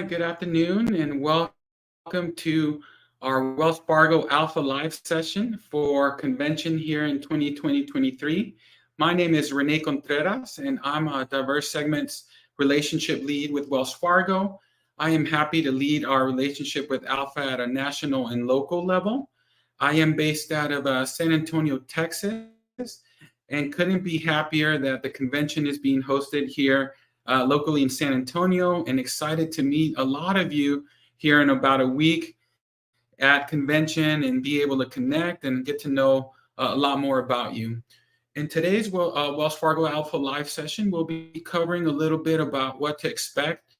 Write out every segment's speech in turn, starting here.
good afternoon, and welcome to our Wells Fargo ALPFA LIVE Session for convention here in 2023. My name is Rene Contreras, and I'm a Diverse Segments Relationship Lead with Wells Fargo. I am happy to lead our relationship with ALPFA at a national and local level. I am based out of San Antonio, Texas, and couldn't be happier that the convention is being hosted here locally in San Antonio, and excited to meet a lot of you here in about a week at convention and be able to connect and get to know a lot more about you. In today's Wells Fargo ALPFA Live session, we'll be covering a little bit about what to expect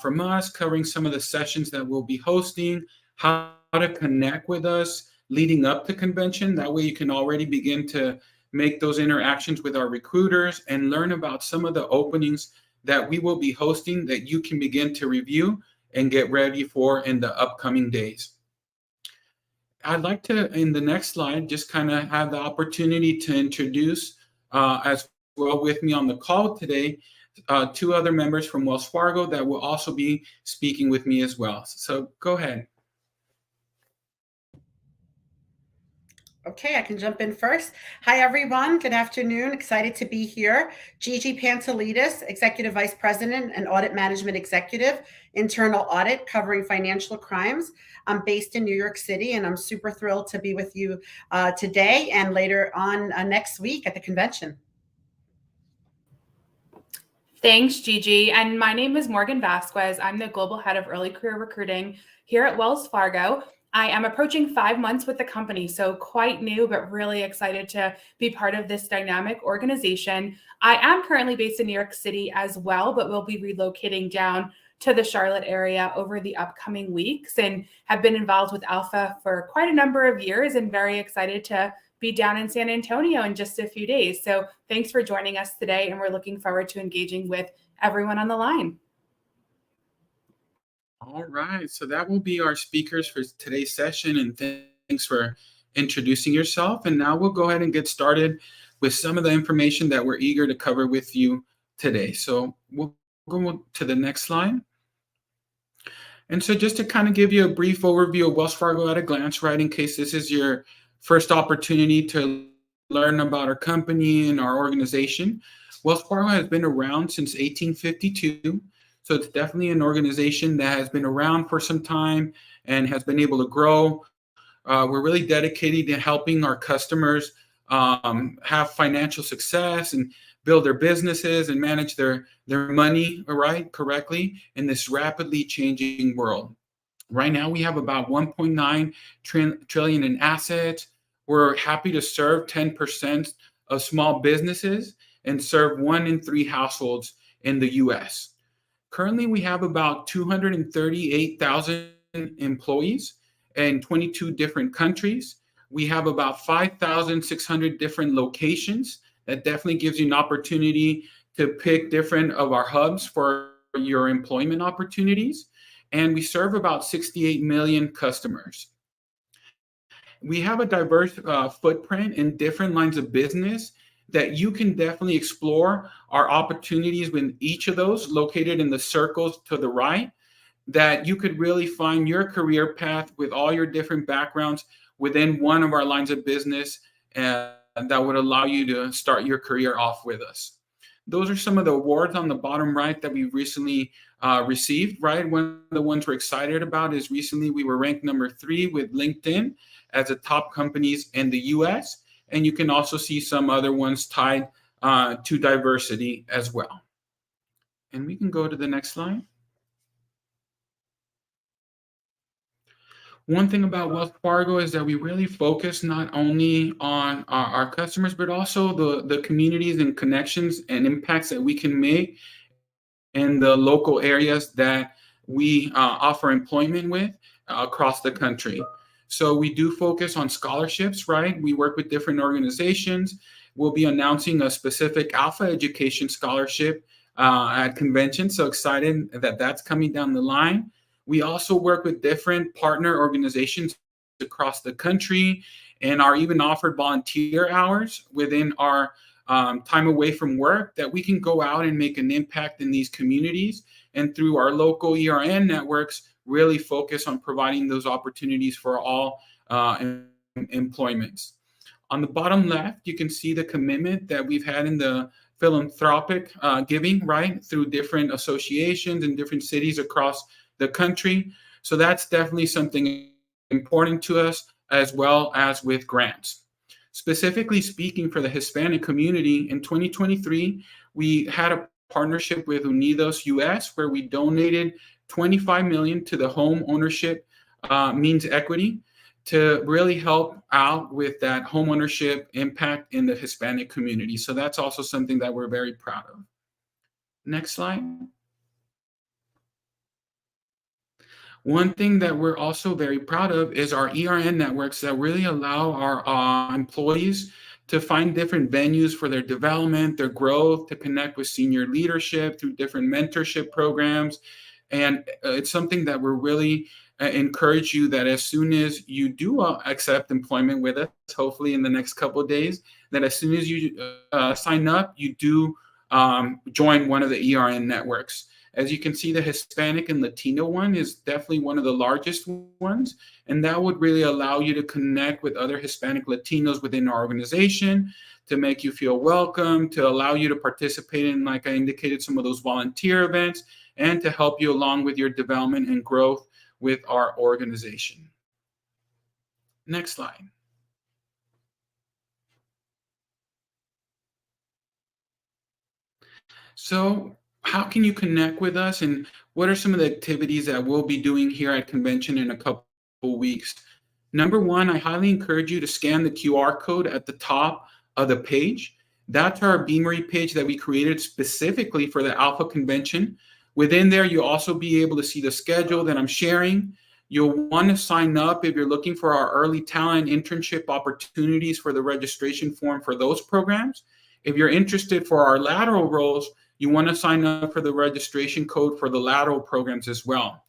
from us, covering some of the sessions that we'll be hosting, how to connect with us leading up to convention. That way you can already begin to make those interactions with our recruiters and learn about some of the openings that we will be hosting that you can begin to review and get ready for in the upcoming days. I'd like to, in the next slide, just kind of have the opportunity to introduce as well with me on the call today, two other members from Wells Fargo that will also be speaking with me as well. So go ahead. Okay, I can jump in first. Hi, everyone. Good afternoon. Excited to be here. Gigi Pantelidis, Executive Vice President and Audit Management Executive, Internal Audit, covering financial crimes. I'm based in New York City, and I'm super thrilled to be with you today and later on next week at the convention. Thanks, Gigi. And my name is Morgan Vasquez. I'm the Global Head of Early Career Recruiting here at Wells Fargo. I am approaching 5 months with the company, so quite new, but really excited to be part of this dynamic organization. I am currently based in New York City as well, but we'll be relocating down to the Charlotte area over the upcoming weeks and have been involved with ALPFA for quite a number of years and very excited to be down in San Antonio in just a few days. So thanks for joining us today, and we're looking forward to engaging with everyone on the line. All right, so that will be our speakers for today's session, and thanks for introducing yourself. And now we'll go ahead and get started with some of the information that we're eager to cover with you today. So we'll go to the next slide. And so just to kind of give you a brief overview of Wells Fargo at a glance, right, in case this is your first opportunity to learn about our company and our organization. Wells Fargo has been around since 1852. So it's definitely an organization that has been around for some time and has been able to grow. We're really dedicated to helping our customers have financial success and build their businesses and manage their money correctly in this rapidly changing world. Right now, we have about 1.9 trillion in assets. We're happy to serve 10% of small businesses and serve 1 in 3 households in the U.S. Currently, we have about 238,000 employees in 22 different countries. We have about 5,600 different locations. That definitely gives you an opportunity to pick different of our hubs for your employment opportunities. And we serve about 68 million customers. We have a diverse footprint in different lines of business that you can definitely explore our opportunities with each of those located in the circles to the right, that you could really find your career path with all your different backgrounds within one of our lines of business that would allow you to start your career off with us. Those are some of the awards on the bottom right that we've recently received, right? One of the ones we're excited about is recently we were ranked number 3 with LinkedIn as the top companies in the US. And you can also see some other ones tied to diversity as well. And we can go to the next slide. One thing about Wells Fargo is that we really focus not only on our customers, but also the communities and connections and impacts that we can make in the local areas that we offer employment with across the country. So we do focus on scholarships, right? We work with different organizations. We'll be announcing a specific ALPFA education scholarship at convention. So excited that that's coming down the line. We also work with different partner organizations across the country and are even offered volunteer hours within our time away from work that we can go out and make an impact in these communities and through our local ERN networks, really focus on providing those opportunities for all employments. On the bottom left, you can see the commitment that we've had in the philanthropic giving, right, through different associations in different cities across the country. So that's definitely something important to us, as well as with grants. Specifically speaking for the Hispanic community, in 2023, we had a partnership with Unidos US where we donated $25 million to the home ownership means equity to really help out with that home ownership impact in the Hispanic community. So that's also something that we're very proud of. Next slide. One thing that we're also very proud of is our ERN networks that really allow our employees to find different venues for their development, their growth, to connect with senior leadership through different mentorship programs. And it's something that we're really encourage you that as soon as you do accept employment with us, hopefully in the next couple of days, that as soon as you sign up, you do join one of the ERN networks. As you can see, the Hispanic and Latino one is definitely one of the largest ones, and that would really allow you to connect with other Hispanic Latinos within our organization, to make you feel welcome, to allow you to participate in, like I indicated, some of those volunteer events, and to help you along with your development and growth with our organization. Next slide. So how can you connect with us, and what are some of the activities that we'll be doing here at convention in a couple weeks? Number one, I highly encourage you to scan the QR code at the top of the page. That's our Beamery page that we created specifically for the ALPFA convention. Within there, you'll also be able to see the schedule that I'm sharing. You'll want to sign up if you're looking for our early talent internship opportunities for the registration form for those programs. If you're interested for our lateral roles, you want to sign up for the registration code for the lateral programs as well.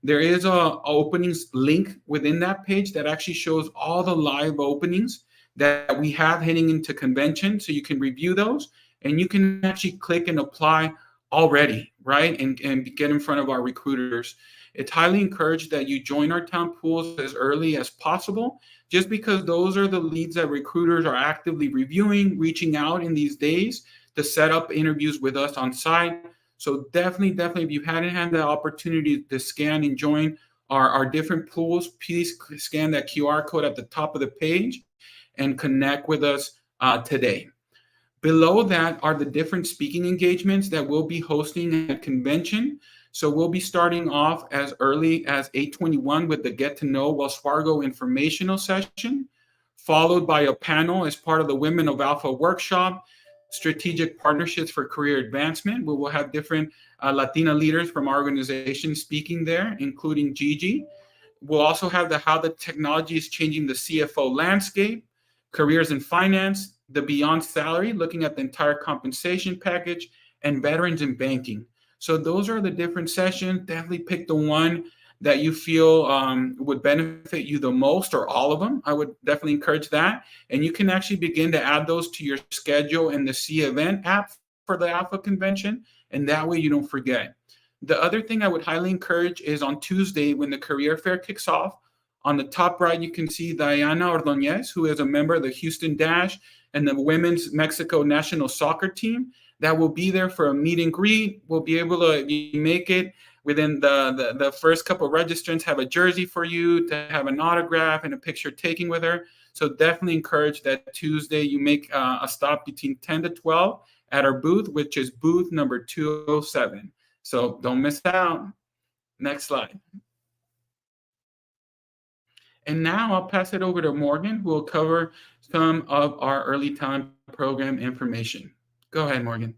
There is a openings link within that page that actually shows all the live openings that we have heading into convention. So you can review those and you can actually click and apply already, right? And get in front of our recruiters. It's highly encouraged that you join our talent pools as early as possible, just because those are the leads that recruiters are actively reviewing, reaching out in these days to set up interviews with us on site. So definitely, if you hadn't had the opportunity to scan and join our different pools, please scan that QR code at the top of the page and connect with us today. Below that are the different speaking engagements that we'll be hosting at convention. So we'll be starting off as early as 8:21 with the Get to Know Wells Fargo informational session, followed by a panel as part of the Women of Alpha workshop, Strategic Partnerships for Career Advancement, where we'll have different Latina leaders from our organization speaking there, including Gigi. We'll also have how the technology is changing the CFO landscape, careers in finance, the Beyond Salary, looking at the entire compensation package, and veterans in banking. So those are the different sessions. Definitely pick the one that you feel would benefit you the most, or all of them. I would definitely encourage that. And you can actually begin to add those to your schedule in the C Event app for the ALPFA convention. And that way you don't forget. The other thing I would highly encourage is on Tuesday when the career fair kicks off. On the top right, you can see Diana Ordonez, who is a member of the Houston Dash and the Women's Mexico National Soccer Team. That will be there for a meet and greet. We'll be able to, if you make it within the first couple of registrants, have a jersey for you to have an autograph and a picture taking with her. So definitely encourage that Tuesday you make a stop between 10 to 12 at our booth, which is booth number 207. So don't miss out. Next slide. And now I'll pass it over to Morgan, who will cover some of our early talent program information. Go ahead, Morgan.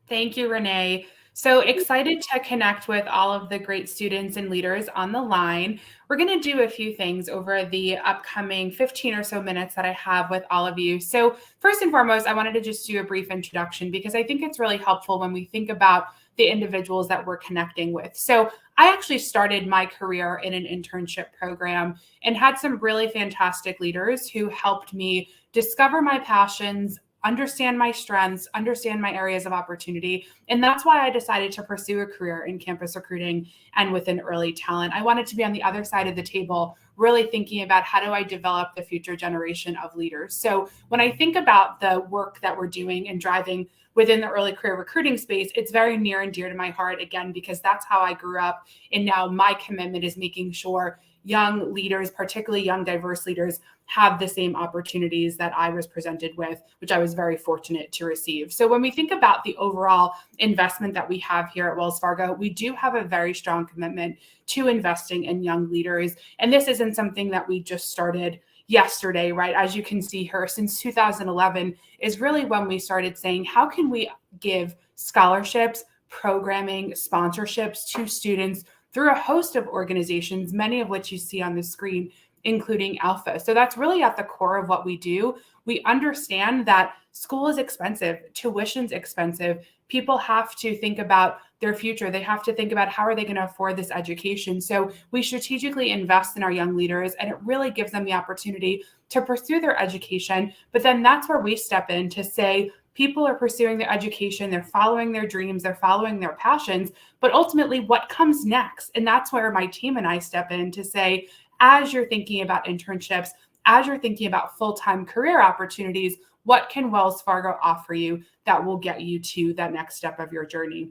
Thank you, Renee. So excited to connect with all of the great students and leaders on the line. We're going to do a few things over the upcoming 15 or so minutes that I have with all of you. So first and foremost, I wanted to just do a brief introduction because I think it's really helpful when we think about the individuals that we're connecting with. So I actually started my career in an internship program and had some really fantastic leaders who helped me discover my passions, understand my strengths, understand my areas of opportunity. And that's why I decided to pursue a career in campus recruiting and within early talent. I wanted to be on the other side of the table, really thinking about how do I develop the future generation of leaders. So when I think about the work that we're doing and driving within the early career recruiting space, it's very near and dear to my heart, again, because that's how I grew up. And now my commitment is making sure young leaders, particularly young diverse leaders, have the same opportunities that I was presented with, which I was very fortunate to receive. So when we think about the overall investment that we have here at Wells Fargo, we do have a very strong commitment to investing in young leaders. And this isn't something that we just started yesterday, right? As you can see here, since 2011 is really when we started saying, how can we give scholarships, programming, sponsorships to students through a host of organizations, many of which you see on the screen, including ALPFA. So that's really at the core of what we do. We understand that school is expensive, tuition's expensive. People have to think about their future. They have to think about how are they going to afford this education. So we strategically invest in our young leaders, and it really gives them the opportunity to pursue their education. But then that's where we step in to say, people are pursuing their education, they're following their dreams, they're following their passions, but ultimately what comes next? And that's where my team and I step in to say, as you're thinking about internships, as you're thinking about full-time career opportunities, what can Wells Fargo offer you that will get you to that next step of your journey?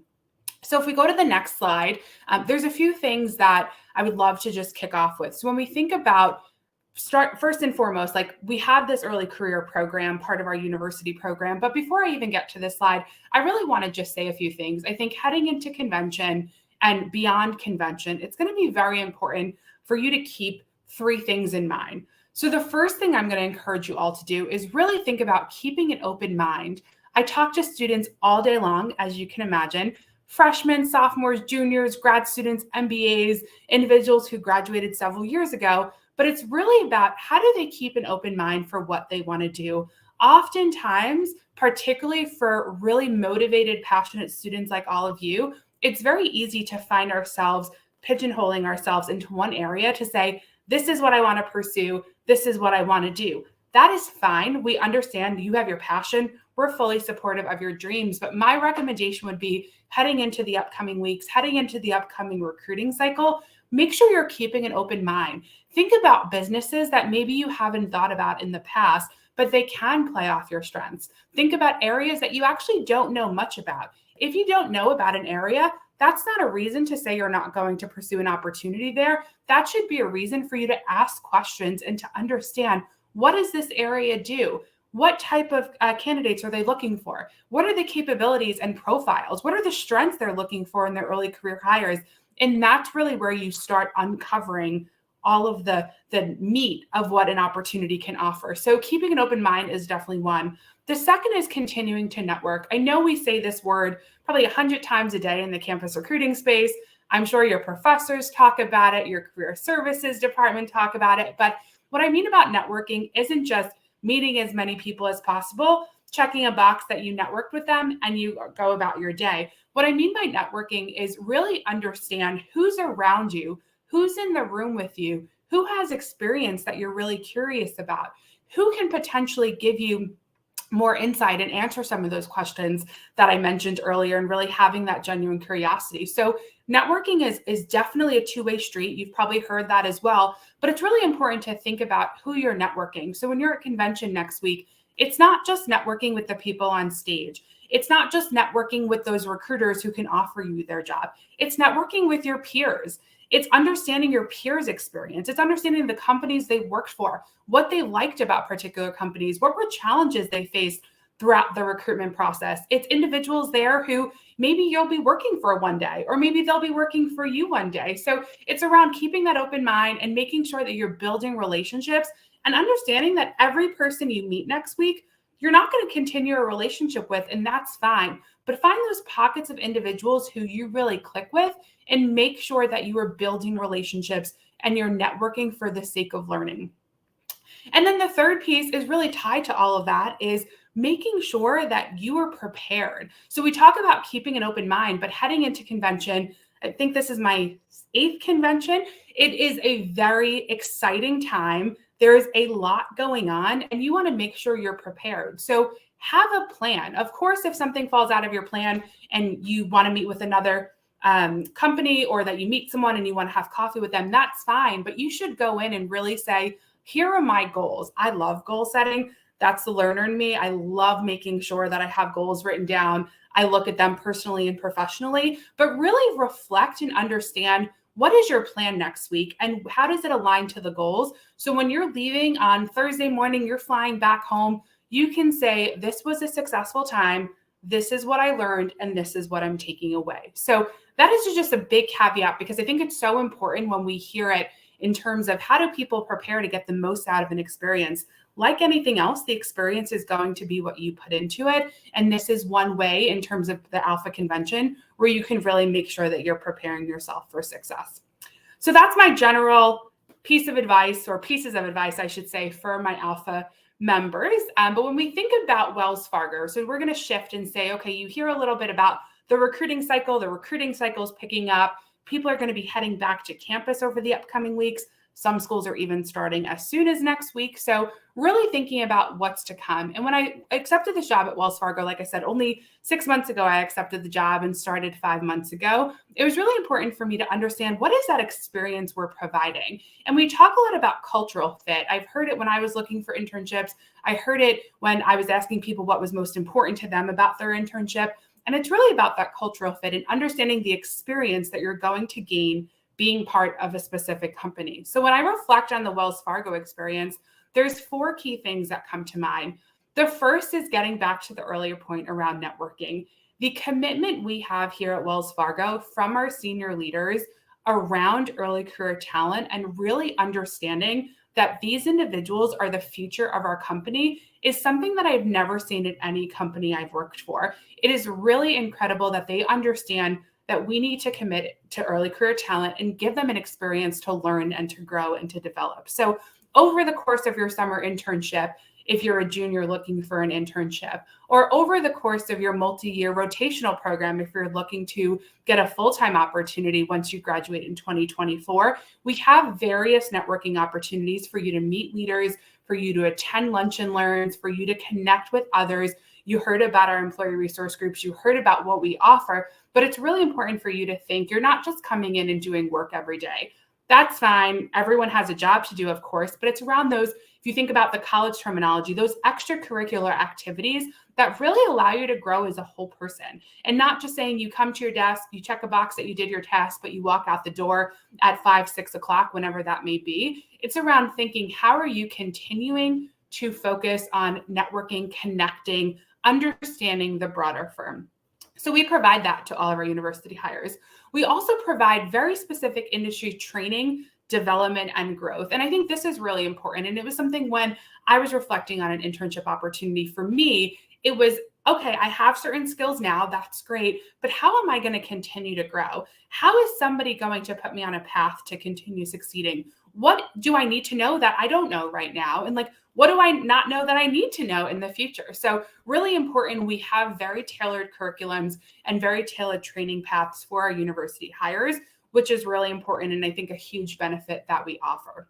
So if we go to the next slide, there's a few things that I would love to just kick off with. So when we think about first and foremost, like we have this early career program, part of our university program. But before I even get to this slide, I really want to just say a few things. I think heading into convention and beyond convention, it's going to be very important for you to keep three things in mind. So the first thing I'm going to encourage you all to do is really think about keeping an open mind. I talk to students all day long, as you can imagine, freshmen, sophomores, juniors, grad students, MBAs, individuals who graduated several years ago. But it's really about how do they keep an open mind for what they want to do. Oftentimes, particularly for really motivated, passionate students like all of you, it's very easy to find ourselves pigeonholing ourselves into one area to say, this is what I want to pursue. This is what I want to do. That is fine. We understand you have your passion. We're fully supportive of your dreams. But my recommendation would be heading into the upcoming weeks, heading into the upcoming recruiting cycle, make sure you're keeping an open mind. Think about businesses that maybe you haven't thought about in the past, but they can play off your strengths. Think about areas that you actually don't know much about. If you don't know about an area, that's not a reason to say you're not going to pursue an opportunity there. That should be a reason for you to ask questions and to understand, what does this area do? What type of candidates are they looking for? What are the capabilities and profiles? What are the strengths they're looking for in their early career hires? And that's really where you start uncovering all of the meat of what an opportunity can offer. So keeping an open mind is definitely one. The second is continuing to network. I know we say this word probably 100 times a day in the campus recruiting space. I'm sure your professors talk about it, your career services department talk about it. But what I mean about networking isn't just meeting as many people as possible, checking a box that you networked with them, and you go about your day. What I mean by networking is really understand who's around you, who's in the room with you, who has experience that you're really curious about, who can potentially give you more insight and answer some of those questions that I mentioned earlier, and really having that genuine curiosity. So networking is definitely a two-way street. You've probably heard that as well, but it's really important to think about who you're networking. So when you're at convention next week, it's not just networking with the people on stage. It's not just networking with those recruiters who can offer you their job. It's networking with your peers. It's understanding your peers' experience. It's understanding the companies they worked for, what they liked about particular companies, what were challenges they faced throughout the recruitment process. It's individuals there who maybe you'll be working for one day, or maybe they'll be working for you one day. So it's around keeping that open mind and making sure that you're building relationships and understanding that every person you meet next week, you're not going to continue a relationship with, and that's fine. But find those pockets of individuals who you really click with and make sure that you are building relationships and you're networking for the sake of learning. And then the third piece is really tied to all of that, is making sure that you are prepared. So we talk about keeping an open mind, but heading into convention, I think this is my 8th convention. It is a very exciting time. There is a lot going on, and you want to make sure you're prepared. So have a plan. Of course, if something falls out of your plan and you want to meet with another company, or that you meet someone and you want to have coffee with them, that's fine. But you should go in and really say, here are my goals. I love goal setting. That's the learner in me. I love making sure that I have goals written down. I look at them personally and professionally, but really reflect and understand, what is your plan next week and how does it align to the goals? So when you're leaving on Thursday morning, you're flying back home, you can say, this was a successful time. This is what I learned, and this is what I'm taking away. So that is just a big caveat, because I think it's so important when we hear it in terms of how do people prepare to get the most out of an experience. Like anything else, the experience is going to be what you put into it. And this is one way in terms of the ALPFA convention where you can really make sure that you're preparing yourself for success. So that's my general piece of advice, or pieces of advice, I should say, for my ALPFA members. But when we think about Wells Fargo, so we're going to shift and say, okay, you hear a little bit about the recruiting cycle. The recruiting cycle is picking up. People are going to be heading back to campus over the upcoming weeks. Some schools are even starting as soon as next week. So really thinking about what's to come. And when I accepted this job at Wells Fargo, like I said, only 6 months ago, I accepted the job and started 5 months ago. It was really important for me to understand, what is that experience we're providing? And we talk a lot about cultural fit. I've heard it when I was looking for internships. I heard it when I was asking people what was most important to them about their internship. And it's really about that cultural fit and understanding the experience that you're going to gain being part of a specific company. So when I reflect on the Wells Fargo experience, there's 4 key things that come to mind. The first is getting back to the earlier point around networking. The commitment we have here at Wells Fargo from our senior leaders around early career talent, and really understanding that these individuals are the future of our company, is something that I've never seen at any company I've worked for. It is really incredible that they understand that we need to commit to early career talent and give them an experience to learn and to grow and to develop. So over the course of your summer internship, if you're a junior looking for an internship, or over the course of your multi-year rotational program, if you're looking to get a full-time opportunity once you graduate in 2024, we have various networking opportunities for you to meet leaders, for you to attend lunch and learns, for you to connect with others. You heard about our employee resource groups, you heard about what we offer, but it's really important for you to think you're not just coming in and doing work every day. That's fine. Everyone has a job to do, of course, but it's around those, if you think about the college terminology, those extracurricular activities that really allow you to grow as a whole person. And not just saying you come to your desk, you check a box that you did your task, but you walk out the door at 5, 6 o'clock, whenever that may be. It's around thinking, how are you continuing to focus on networking, connecting, understanding the broader firm? So we provide that to all of our university hires. We also provide very specific industry training, development, and growth. And I think this is really important. And it was something when I was reflecting on an internship opportunity for me, it was, okay, I have certain skills now, that's great, but how am I going to continue to grow? How is somebody going to put me on a path to continue succeeding? What do I need to know that I don't know right now? And what do I not know that I need to know in the future? So really important, we have very tailored curriculums and very tailored training paths for our university hires, which is really important, and I think a huge benefit that we offer.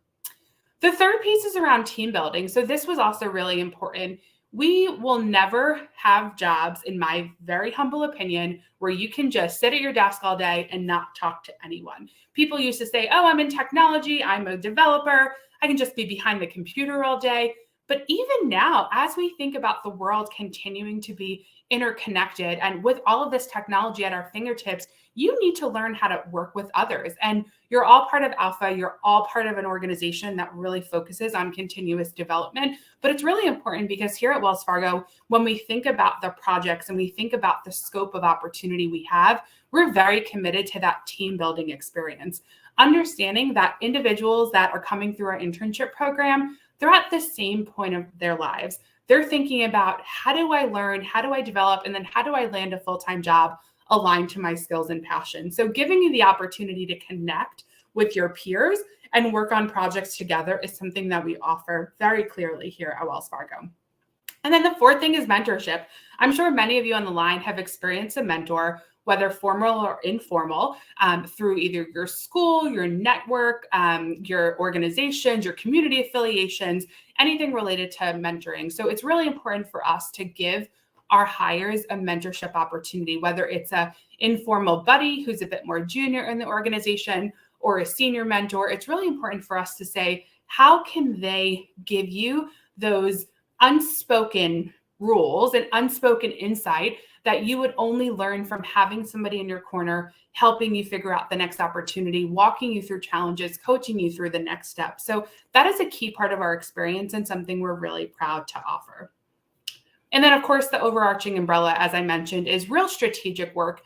The third piece is around team building. So this was also really important. We will never have jobs, in my very humble opinion, where you can just sit at your desk all day and not talk to anyone. People used to say, oh, I'm in technology, I'm a developer, I can just be behind the computer all day. But even now, as we think about the world continuing to be interconnected, and with all of this technology at our fingertips, you need to learn how to work with others. And you're all part of ALPFA. You're all part of an organization that really focuses on continuous development. But it's really important because here at Wells Fargo, when we think about the projects and we think about the scope of opportunity we have, we're very committed to that team building experience. Understanding that individuals that are coming through our internship program, they're at the same point of their lives. They're thinking about, how do I learn? How do I develop? And then how do I land a full-time job aligned to my skills and passion? So giving you the opportunity to connect with your peers and work on projects together is something that we offer very clearly here at Wells Fargo. And then the fourth thing is mentorship. I'm sure many of you on the line have experienced a mentor, whether formal or informal, through either your school, your network, your organizations, your community affiliations, anything related to mentoring. So it's really important for us to give our hires a mentorship opportunity, whether it's a informal buddy who's a bit more junior in the organization or a senior mentor. It's really important for us to say, how can they give you those unspoken rules and unspoken insight that you would only learn from having somebody in your corner, helping you figure out the next opportunity, walking you through challenges, coaching you through the next step. So that is a key part of our experience and something we're really proud to offer. And then, of course, the overarching umbrella, as I mentioned, is real strategic work.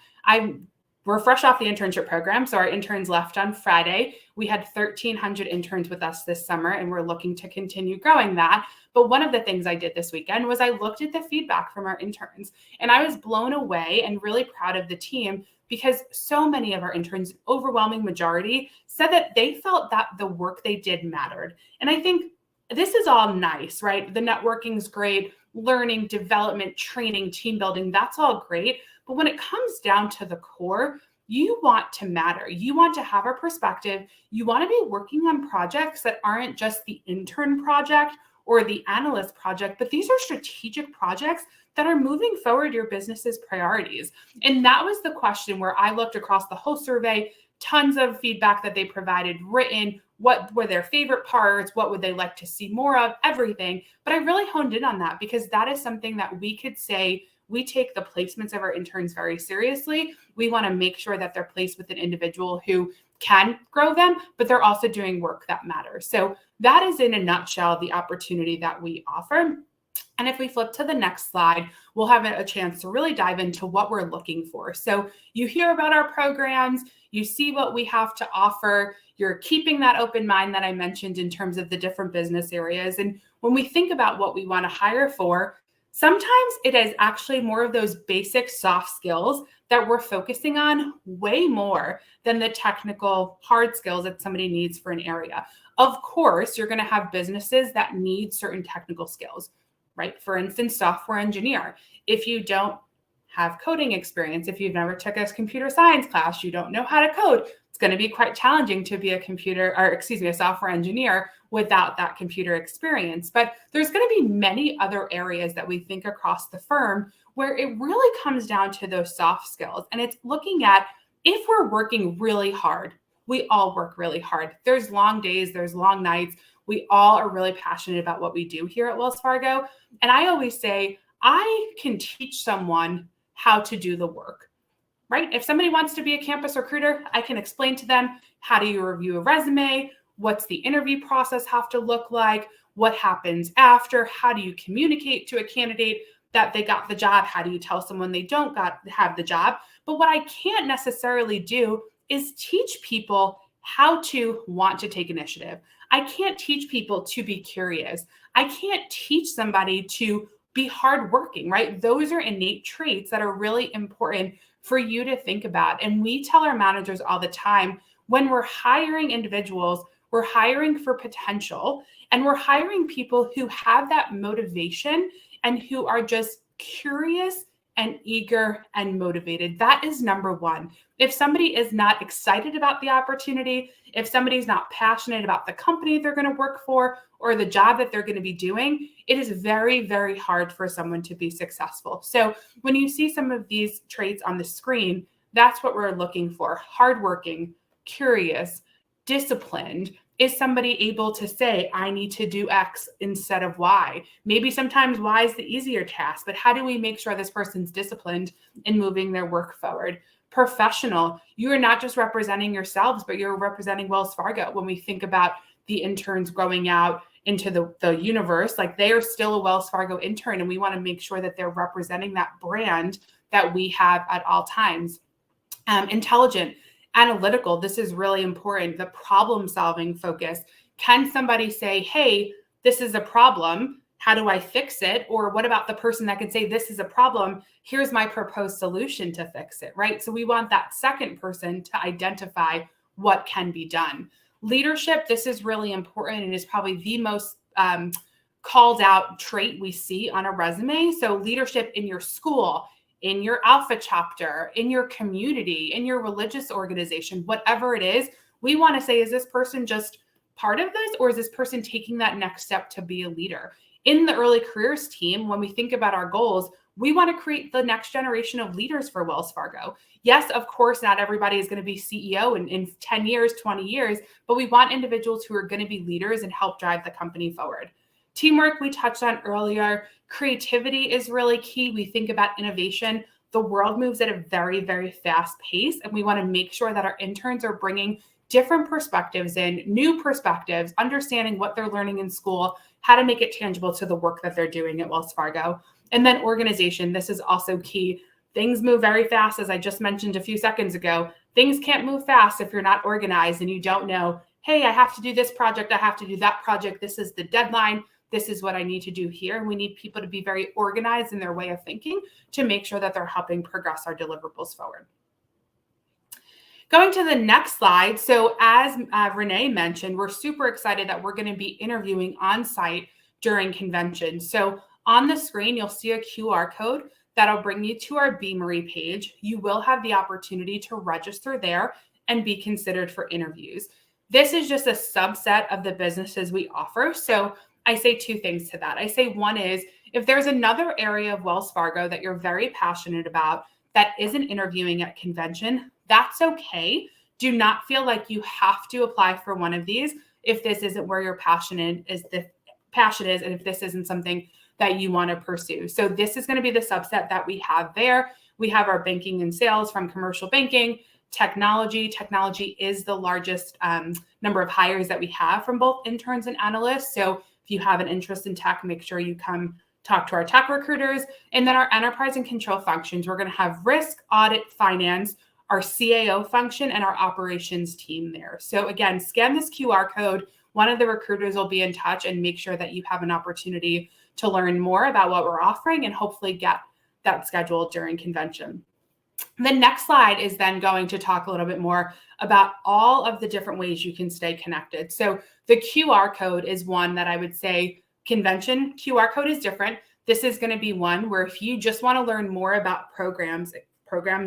We're fresh off the internship program, so our interns left on Friday. We had 1,300 interns with us this summer, and we're looking to continue growing that. But one of the things I did this weekend was I looked at the feedback from our interns, and I was blown away and really proud of the team because so many of our interns, overwhelming majority, said that they felt that the work they did mattered. And I think this is all nice, right? The networking's great, learning, development, training, team building, that's all great. But when it comes down to the core, you want to matter. You want to have a perspective. You want to be working on projects that aren't just the intern project or the analyst project, but these are strategic projects that are moving forward your business's priorities. And that was the question where I looked across the whole survey, tons of feedback that they provided written, what were their favorite parts, what would they like to see more of, everything. But I really honed in on that because that is something that we could say, we take the placements of our interns very seriously. We want to make sure that they're placed with an individual who can grow them, but they're also doing work that matters. So that is in a nutshell the opportunity that we offer. And if we flip to the next slide, we'll have a chance to really dive into what we're looking for. So you hear about our programs, you see what we have to offer, you're keeping that open mind that I mentioned in terms of the different business areas. And when we think about what we want to hire for, sometimes it is actually more of those basic soft skills that we're focusing on way more than the technical hard skills that somebody needs for an area. Of course, you're going to have businesses that need certain technical skills, right? For instance, software engineer. If you don't have coding experience, if you've never took a computer science class, you don't know how to code, it's going to be quite challenging to be a software engineer without that computer experience. But there's going to be many other areas that we think across the firm where it really comes down to those soft skills. And it's looking at, if we're working really hard, we all work really hard. There's long days, there's long nights. We all are really passionate about what we do here at Wells Fargo. And I always say, I can teach someone how to do the work. Right? If somebody wants to be a campus recruiter, I can explain to them, how do you review a resume? What's the interview process have to look like? What happens after? How do you communicate to a candidate that they got the job? How do you tell someone they don't have the job? But what I can't necessarily do is teach people how to want to take initiative. I can't teach people to be curious. I can't teach somebody to be hardworking, right? Those are innate traits that are really important for you to think about. And we tell our managers all the time, when we're hiring individuals, we're hiring for potential, and we're hiring people who have that motivation and who are just curious and eager and motivated. That is number one. If somebody is not excited about the opportunity, if somebody's not passionate about the company they're going to work for or the job that they're going to be doing, it is very, very hard for someone to be successful. So when you see some of these traits on the screen, that's what we're looking for. Hardworking, curious, disciplined. Is somebody able to say, I need to do X instead of Y? Maybe sometimes Y is the easier task, but how do we make sure this person's disciplined in moving their work forward? Professional. You are not just representing yourselves, but you're representing Wells Fargo. When we think about the interns growing out into the universe, like they are still a Wells Fargo intern, and we want to make sure that they're representing that brand that we have at all times. Intelligent. Analytical, this is really important. The problem-solving focus. Can somebody say, hey, this is a problem. How do I fix it? Or what about the person that can say, this is a problem. Here's my proposed solution to fix it, right? So we want that second person to identify what can be done. Leadership, this is really important and is probably the most called out trait we see on a resume. So leadership in your school, in your ALPFA chapter, in your community, in your religious organization, whatever it is, we want to say, is this person just part of this, or is this person taking that next step to be a leader? In the early careers team, when we think about our goals, we want to create the next generation of leaders for Wells Fargo. Yes, of course, not everybody is going to be CEO in 10 years, 20 years, but we want individuals who are going to be leaders and help drive the company forward. Teamwork, we touched on earlier. Creativity is really key. We think about innovation. The world moves at a very, very fast pace, and we want to make sure that our interns are bringing different perspectives in, new perspectives, understanding what they're learning in school, how to make it tangible to the work that they're doing at Wells Fargo. And then organization, this is also key. Things move very fast, as I just mentioned a few seconds ago. Things can't move fast if you're not organized and you don't know, hey, I have to do this project, I have to do that project, this is the deadline, this is what I need to do here. And we need people to be very organized in their way of thinking to make sure that they're helping progress our deliverables forward. Going to the next slide. So as Renee mentioned, we're super excited that we're going to be interviewing on site during convention. So on the screen, you'll see a QR code that'll bring you to our Beamery page. You will have the opportunity to register there and be considered for interviews. This is just a subset of the businesses we offer. So I say two things to that. I say one is, if there's another area of Wells Fargo that you're very passionate about that isn't interviewing at convention, that's okay. Do not feel like you have to apply for one of these if this isn't where your passion is, and if this isn't something that you want to pursue. So this is going to be the subset that we have there. We have our banking and sales from commercial banking, technology. Technology is the largest number of hires that we have from both interns and analysts. So if you have an interest in tech, make sure you come talk to our tech recruiters. And then our enterprise and control functions, we're going to have risk, audit, finance, our CAO function, and our operations team there. So again, scan this QR code. One of the recruiters will be in touch and make sure that you have an opportunity to learn more about what we're offering and hopefully get that scheduled during convention. The next slide is then going to talk a little bit more about all of the different ways you can stay connected. So the QR code is one that I would say convention QR code is different. This is going to be one where if you just want to learn more about programs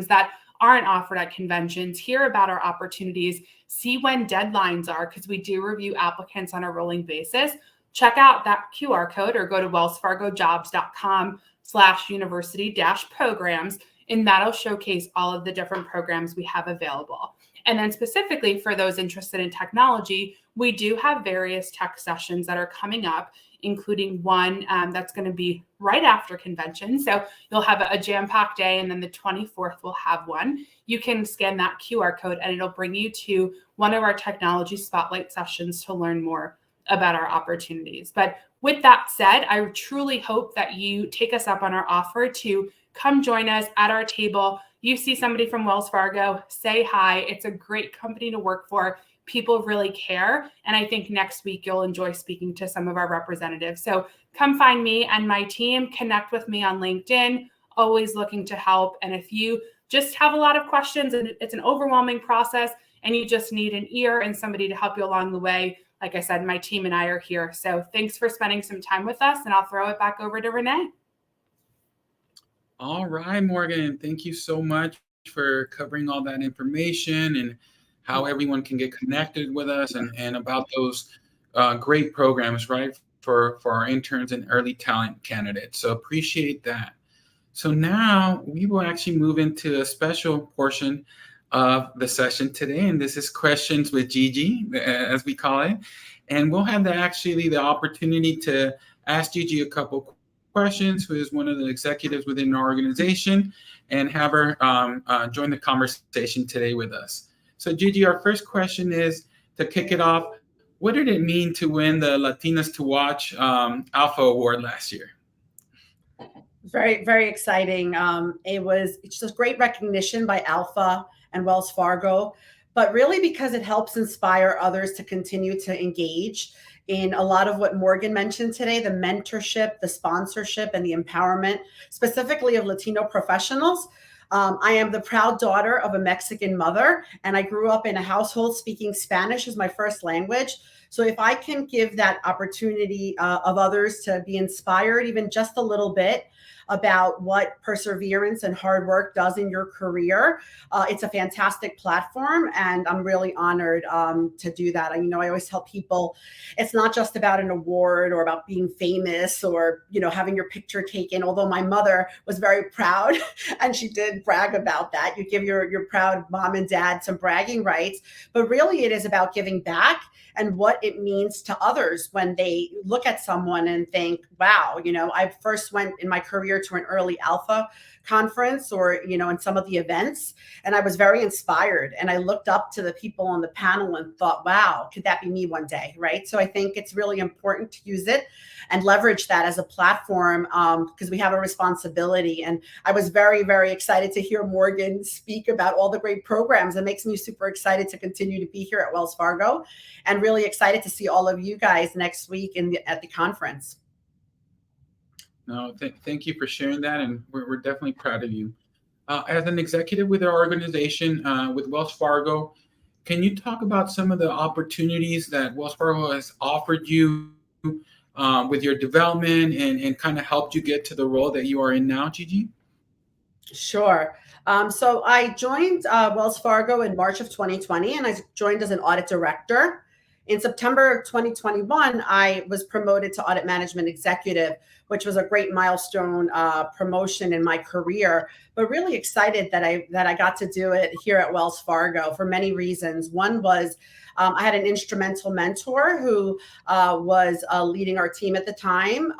that aren't offered at conventions, hear about our opportunities, see when deadlines are, because we do review applicants on a rolling basis, check out that QR code or go to wellsfargojobs.com/university-programs, and that'll showcase all of the different programs we have available. And then specifically for those interested in technology, we do have various tech sessions that are coming up, including one that's going to be right after convention. So you'll have a jam-packed day, and then the 24th we'll have one. You can scan that QR code and it'll bring you to one of our technology spotlight sessions to learn more about our opportunities. But with that said, I truly hope that you take us up on our offer to come join us at our table. You see somebody from Wells Fargo, say hi. It's a great company to work for. People really care. And I think next week you'll enjoy speaking to some of our representatives. So come find me and my team, connect with me on LinkedIn, always looking to help. And if you just have a lot of questions and it's an overwhelming process and you just need an ear and somebody to help you along the way, like I said, my team and I are here. So thanks for spending some time with us, and I'll throw it back over to Renee. All right, Morgan, thank you so much for covering all that information and how everyone can get connected with us and about those great programs, right, for our interns and early talent candidates. So appreciate that. So now we will actually move into a special portion of the session today, and this is questions with Gigi, as we call it. And we'll have the opportunity to ask Gigi a couple questions, who is one of the executives within our organization, and have her join the conversation today with us. So Gigi, our first question is, to kick it off, what did it mean to win the Latinas to Watch ALPFA Award last year? Very, very exciting. It's just great recognition by ALPFA and Wells Fargo, but really because it helps inspire others to continue to engage in a lot of what Morgan mentioned today, the mentorship, the sponsorship, and the empowerment, specifically of Latino professionals. I am the proud daughter of a Mexican mother, and I grew up in a household speaking Spanish as my first language. So if I can give that opportunity of others to be inspired even just a little bit, about what perseverance and hard work does in your career. It's a fantastic platform, and I'm really honored to do that. I always tell people it's not just about an award or about being famous or, having your picture taken, although my mother was very proud and she did brag about that. You give your proud mom and dad some bragging rights, but really it is about giving back and what it means to others when they look at someone and think, wow, I first went in my career to an early ALPFA conference or, in some of the events, and I was very inspired. And I looked up to the people on the panel and thought, wow, could that be me one day, right? So I think it's really important to use it and leverage that as a platform because we have a responsibility. And I was very, very excited to hear Morgan speak about all the great programs. It makes me super excited to continue to be here at Wells Fargo, and really excited to see all of you guys next week at the conference. No, thank you for sharing that, and we're definitely proud of you. As an executive with our organization, with Wells Fargo, can you talk about some of the opportunities that Wells Fargo has offered you with your development and kind of helped you get to the role that you are in now, Gigi? Sure. So I joined Wells Fargo in March of 2020, and I joined as an audit director. In September 2021, I was promoted to audit management executive, which was a great milestone promotion in my career, but really excited that I got to do it here at Wells Fargo for many reasons. One was I had an instrumental mentor who was leading our team at the time.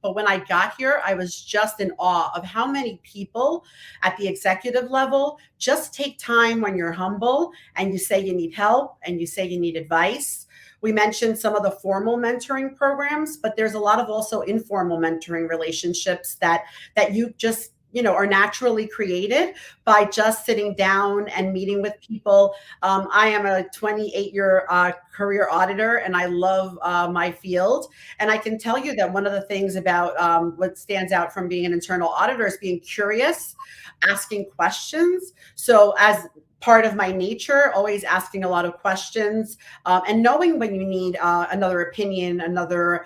But when I got here, I was just in awe of how many people at the executive level just take time when you're humble and you say you need help and you say you need advice. We mentioned some of the formal mentoring programs, but there's a lot of also informal mentoring relationships that you just are naturally created by just sitting down and meeting with people. I am a 28-year career auditor, and I love my field. And I can tell you that one of the things about what stands out from being an internal auditor is being curious, asking questions. So as part of my nature, always asking a lot of questions and knowing when you need another opinion, another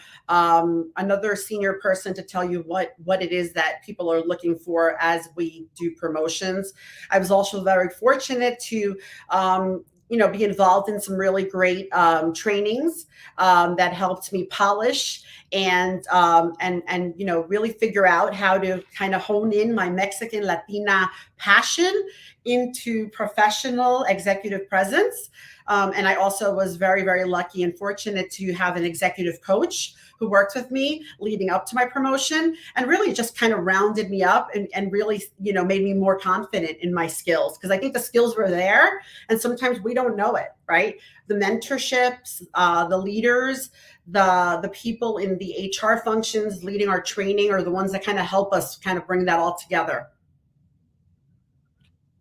senior person to tell you what it is that people are looking for as we do promotions. I was also very fortunate to be involved in some really great trainings that helped me polish and really figure out how to kind of hone in my Mexican Latina passion into professional executive presence. And I also was very, very lucky and fortunate to have an executive coach who worked with me leading up to my promotion and really just kind of rounded me up and really, made me more confident in my skills. Because I think the skills were there and sometimes we don't know it, right? The mentorships, the leaders, the people in the HR functions leading our training are the ones that kind of help us kind of bring that all together.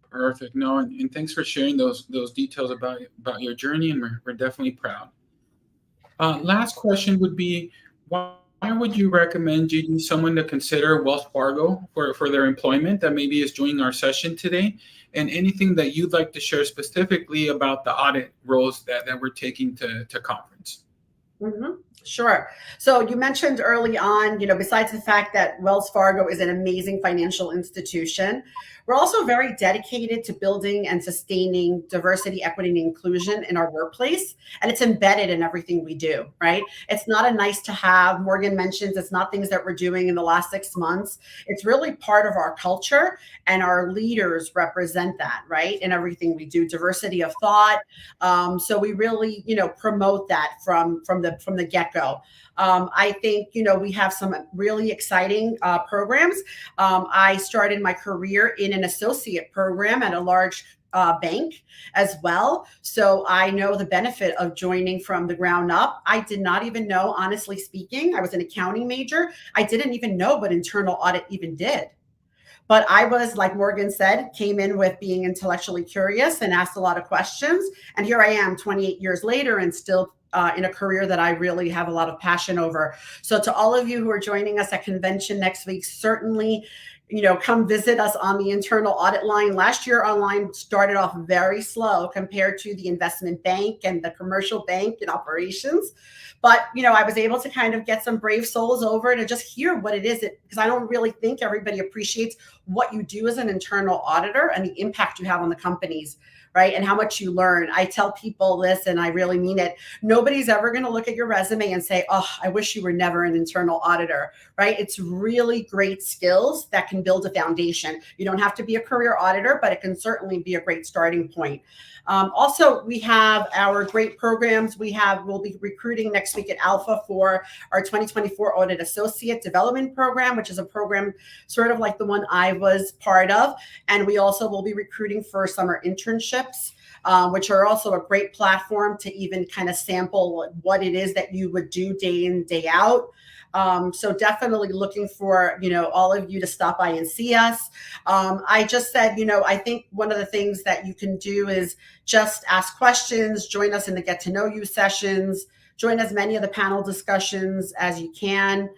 Perfect. No, and thanks for sharing those details about your journey, and we're definitely proud. Last question would be, why would you recommend, Gigi, someone to consider Wells Fargo for their employment that maybe is joining our session today? And anything that you'd like to share specifically about the audit roles that we're taking to conference? Mm-hmm. Sure. So you mentioned early on, besides the fact that Wells Fargo is an amazing financial institution, we're also very dedicated to building and sustaining diversity, equity, and inclusion in our workplace. And it's embedded in everything we do, right? It's not a nice to have. Morgan mentions it's not things that we're doing in the last 6 months. It's really part of our culture, and our leaders represent that, right? In everything we do, diversity of thought. So we really, promote that from the get-go. I think, we have some really exciting programs. I started my career in an associate program at a large bank as well. So I know the benefit of joining from the ground up. I did not even know, honestly speaking, I was an accounting major. I didn't even know what internal audit even did. But I was, like Morgan said, came in with being intellectually curious and asked a lot of questions. And here I am 28 years later and still in a career that I really have a lot of passion over. So to all of you who are joining us at convention next week, certainly come visit us on the internal audit line. Last year, online started off very slow compared to the investment bank and the commercial bank and operations. But, I was able to kind of get some brave souls over to just hear what it is, because I don't really think everybody appreciates what you do as an internal auditor and the impact you have on the companies, right? And how much you learn. I tell people this, and I really mean it. Nobody's ever going to look at your resume and say, oh, I wish you were never an internal auditor, right? It's really great skills that can build a foundation. You don't have to be a career auditor, but it can certainly be a great starting point. Also, we have our great programs. We'll be recruiting next week at ALPFA for our 2024 Audit Associate Development Program, which is a program sort of like the one I was part of. And we also will be recruiting for summer internships, which are also a great platform to even kind of sample what it is that you would do day in, day out. So definitely looking for, all of you to stop by and see us. I just said, I think one of the things that you can do is just ask questions, join us in the get to know you sessions, join as many of the panel discussions as you can.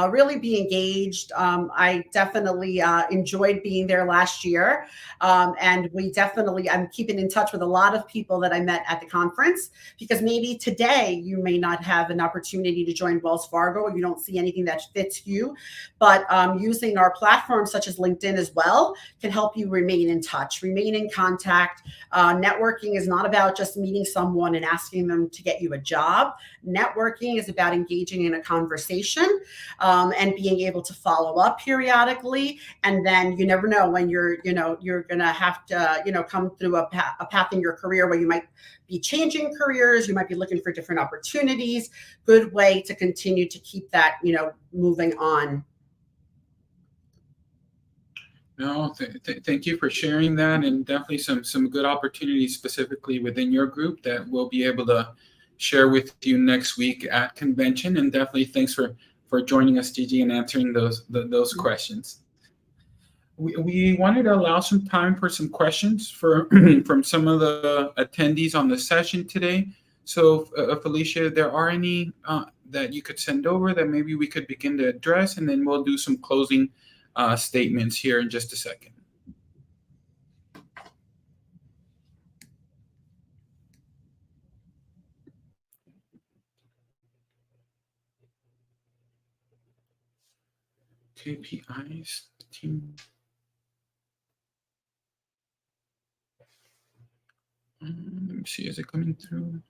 Really be engaged. I definitely enjoyed being there last year. And I'm keeping in touch with a lot of people that I met at the conference, because maybe today you may not have an opportunity to join Wells Fargo, or you don't see anything that fits you. But using our platforms such as LinkedIn as well can help you remain in touch, remain in contact. Networking is not about just meeting someone and asking them to get you a job. Networking is about engaging in a conversation. And being able to follow up periodically. And then you never know when you're going to have to, come through a path in your career where you might be changing careers. You might be looking for different opportunities. Good way to continue to keep that, moving on. No, thank you for sharing that, and definitely some good opportunities specifically within your group that we'll be able to share with you next week at convention. And definitely thanks for joining us, Gigi, and answering those questions. We wanted to allow some time for some questions from some of the attendees on the session today. So, Felicia, if there are any that you could send over that maybe we could begin to address, and then we'll do some closing statements here in just a second. KPIs, team. Let me see, is it coming through?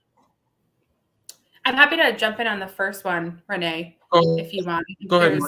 I'm happy to jump in on the first one, Renee, if you want. Go ahead.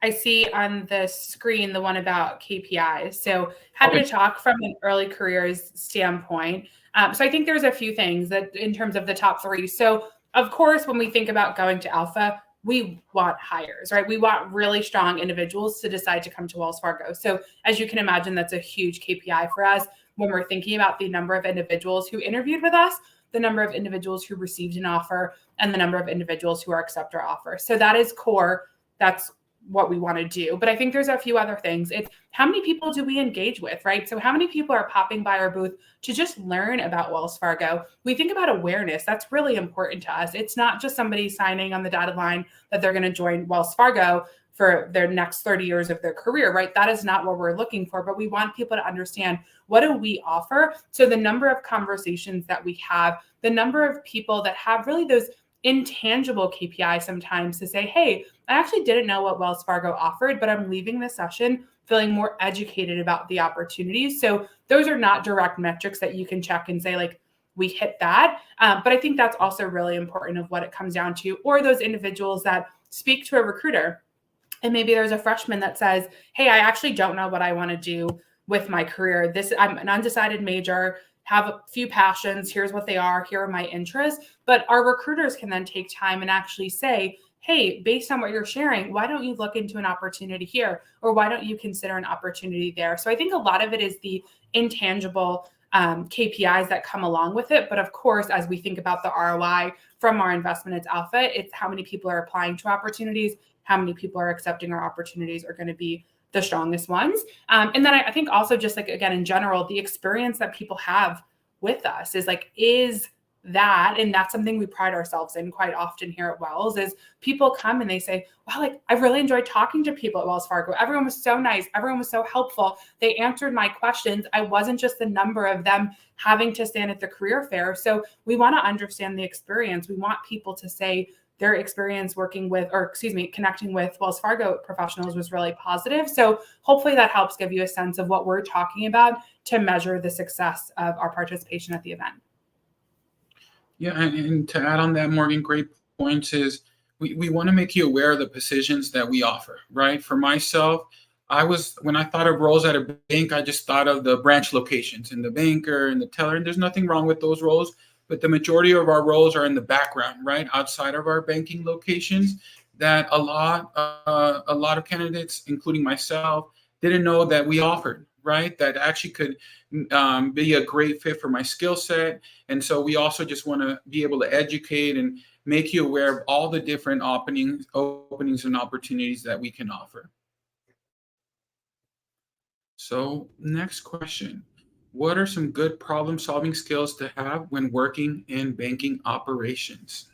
I see on the screen the one about KPIs. So happy to talk from an early careers standpoint. So I think there's a few things that in terms of the top three. So of course, when we think about going to Alpha, we want hires, right? We want really strong individuals to decide to come to Wells Fargo. So as you can imagine, that's a huge KPI for us when we're thinking about the number of individuals who interviewed with us, the number of individuals who received an offer, and the number of individuals who accept our offer. So that is core. That's what we want to do. But I think there's a few other things. It's how many people do we engage with, right? So how many people are popping by our booth to just learn about Wells Fargo? We think about awareness. That's really important to us. It's not just somebody signing on the dotted line that they're going to join Wells Fargo for their next 30 years of their career, right? That is not what we're looking for, but we want people to understand, what do we offer? So the number of conversations that we have, the number of people that have really those intangible KPIs sometimes to say, hey, I actually didn't know what Wells Fargo offered, but I'm leaving this session feeling more educated about the opportunities. So those are not direct metrics that you can check and say, like, we hit that. But I think that's also really important of what it comes down to, or those individuals that speak to a recruiter. And maybe there's a freshman that says, hey, I actually don't know what I want to do with my career. I'm an undecided major, have a few passions. Here's what they are. Here are my interests. But our recruiters can then take time and actually say, hey, based on what you're sharing, why don't you look into an opportunity here? Or why don't you consider an opportunity there? So I think a lot of it is the intangible KPIs that come along with it. But of course, as we think about the ROI from our investment as Alpha, it's how many people are applying to opportunities, how many people are accepting our opportunities are going to be the strongest ones. And then I think also just like, again, in general, the experience that people have with us is that, and that's something we pride ourselves in quite often here at Wells, is people come and they say, wow, like I really enjoyed talking to people at Wells Fargo. Everyone was so nice. Everyone was so helpful. They answered my questions. I wasn't just the number of them having to stand at the career fair. So we want to understand the experience. We want people to say their experience working with, or excuse me, connecting with Wells Fargo professionals was really positive. So hopefully that helps give you a sense of what we're talking about to measure the success of our participation at the event. Yeah, and to add on that, Morgan, great points is we want to make you aware of the positions that we offer, right? For myself, when I thought of roles at a bank, I just thought of the branch locations and the banker and the teller, and there's nothing wrong with those roles, but the majority of our roles are in the background, right? Outside of our banking locations that a lot of candidates, including myself, didn't know that we offered, right? That actually could be a great fit for my skill set. And so we also just want to be able to educate and make you aware of all the different openings and opportunities that we can offer. So next question. What are some good problem-solving skills to have when working in banking operations?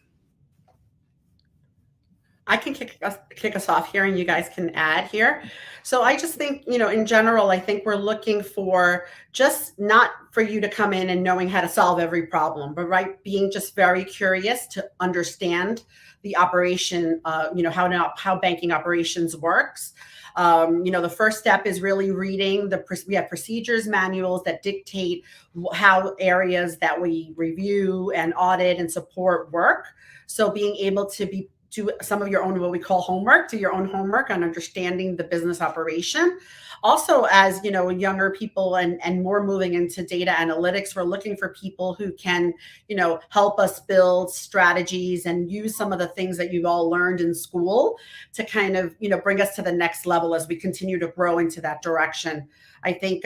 I can kick us off here and you guys can add here. So I just think, in general, I think we're looking for just not for you to come in and knowing how to solve every problem, but being just very curious to understand the operation, how banking operations works. The first step is really reading we have procedures manuals that dictate how areas that we review and audit and support work. So being able to do some of your own, what we call homework, do your own homework on understanding the business operation. Also, as younger people and more moving into data analytics, we're looking for people who can, help us build strategies and use some of the things that you've all learned in school to kind of, bring us to the next level as we continue to grow into that direction. I think,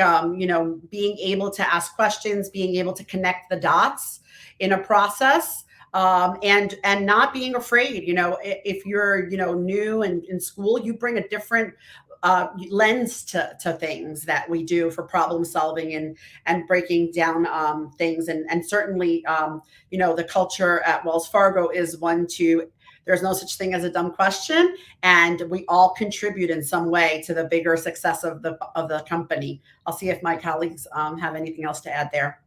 being able to ask questions, being able to connect the dots in a process, and not being afraid. If you're new and in school, you bring a different lens to things that we do for problem solving and breaking down things. And certainly, the culture at Wells Fargo is one to, there's no such thing as a dumb question, and we all contribute in some way to the bigger success of the company. I'll see if my colleagues have anything else to add there.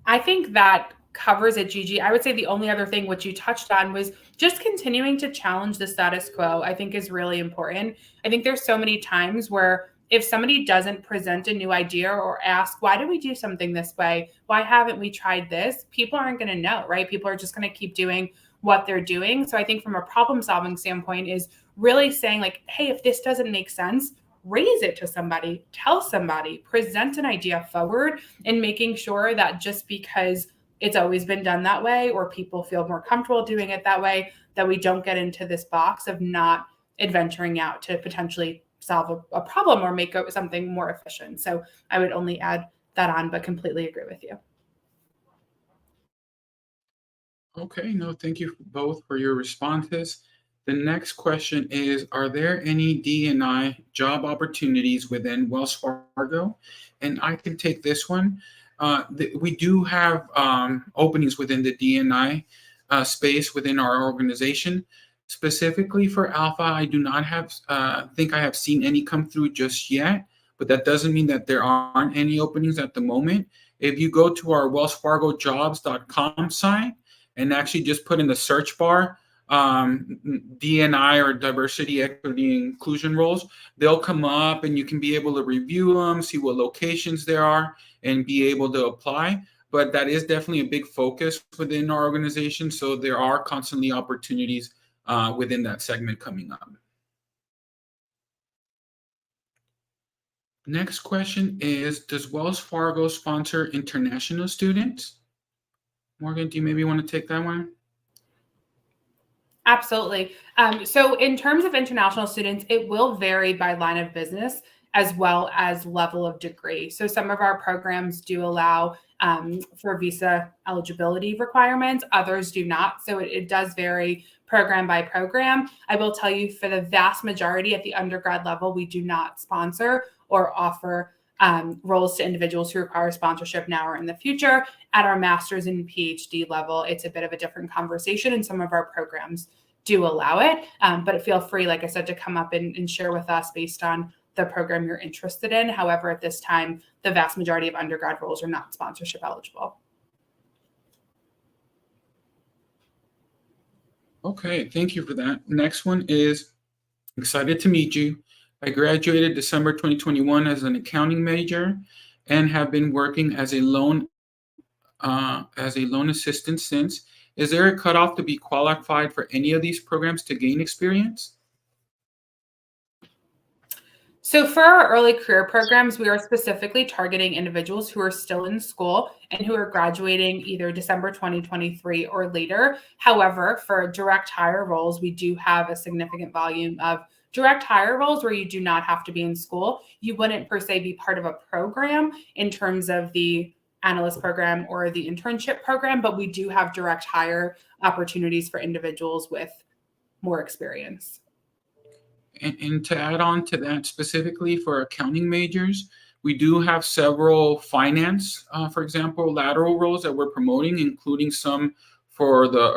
I think that covers it, Gigi. I would say the only other thing which you touched on was just continuing to challenge the status quo, I think is really important. I think there's so many times where if somebody doesn't present a new idea or ask, why do we do something this way? Why haven't we tried this? People aren't going to know, right? People are just going to keep doing what they're doing. So I think from a problem solving standpoint is really saying like, hey, if this doesn't make sense, raise it to somebody, tell somebody, present an idea forward, and making sure that just because it's always been done that way or people feel more comfortable doing it that way, that we don't get into this box of not adventuring out to potentially solve a problem or make something more efficient. So I would only add that on, but completely agree with you. Okay, no, thank you both for your responses. The next question is, are there any D&I job opportunities within Wells Fargo? And I can take this one. We do have openings within the D&I space within our organization. Specifically for ALPFA, I do not think I have seen any come through just yet, but that doesn't mean that there aren't any openings at the moment. If you go to our wellsfargojobs.com site and actually just put in the search bar, D&I or diversity, equity, and inclusion roles, they'll come up and you can be able to review them, see what locations there are, and be able to apply. But that is definitely a big focus within our organization. So there are constantly opportunities within that segment coming up. Next question is, does Wells Fargo sponsor international students? Morgan, do you maybe want to take that one? Absolutely. So in terms of international students, it will vary by line of business as well as level of degree. So some of our programs do allow for visa eligibility requirements, others do not. So it does vary program by program. I will tell you for the vast majority at the undergrad level, we do not sponsor or offer roles to individuals who require sponsorship now or in the future. At our master's and PhD level, it's a bit of a different conversation, and some of our programs do allow it. But feel free, like I said, to come up and share with us based on the program you're interested in. However, at this time, the vast majority of undergrad roles are not sponsorship eligible. Okay, thank you for that. Next one is excited to meet you. I graduated December 2021 as an accounting major and have been working as a loan assistant since. Is there a cutoff to be qualified for any of these programs to gain experience? So for our early career programs, we are specifically targeting individuals who are still in school and who are graduating either December 2023 or later. However, for direct hire roles, we do have a significant volume of direct hire roles where you do not have to be in school. You wouldn't per se be part of a program in terms of the analyst program or the internship program, but we do have direct hire opportunities for individuals with more experience. And to add on to that, specifically for accounting majors, we do have several finance, for example, lateral roles that we're promoting, including some for the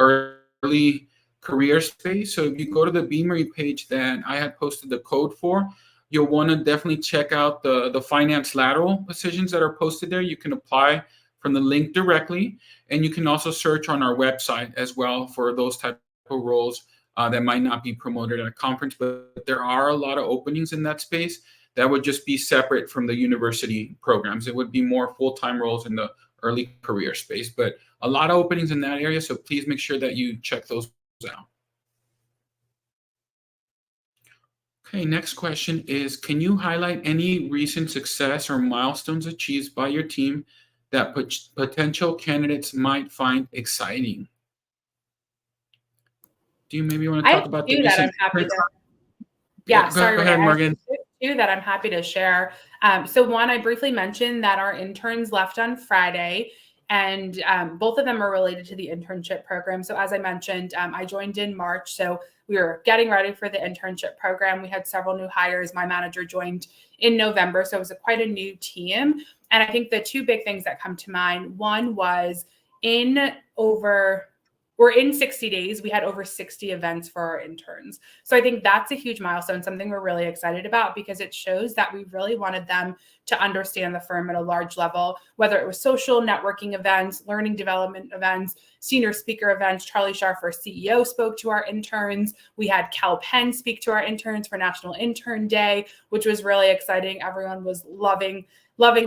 early career space. So if you go to the Beamery page that I had posted the code for, you'll want to definitely check out the finance lateral positions that are posted there. You can apply from the link directly, and you can also search on our website as well for those type of roles that might not be promoted at a conference, but there are a lot of openings in that space that would just be separate from the university programs. It would be more full-time roles in the early career space, but a lot of openings in that area. So please make sure that you check those out. Okay, next question is, can you highlight any recent success or milestones achieved by your team that potential candidates might find exciting? Do you maybe want to talk about the recent? Yeah, go sorry, ahead, Morgan. Two that I'm happy to share. So one, I briefly mentioned that our interns left on Friday, and both of them are related to the internship program. So as I mentioned, I joined in March, so we were getting ready for the internship program. We had several new hires. My manager joined in November, so it was quite a new team. And I think the two big things that come to mind, one was in 60 days, we had over 60 events for our interns. So I think that's a huge milestone, something we're really excited about, because it shows that we really wanted them to understand the firm at a large level, whether it was social networking events, learning development events, senior speaker events. Charlie Scharf, our CEO, spoke to our interns. We had Cal Penn speak to our interns for National Intern Day, which was really exciting. Everyone was loving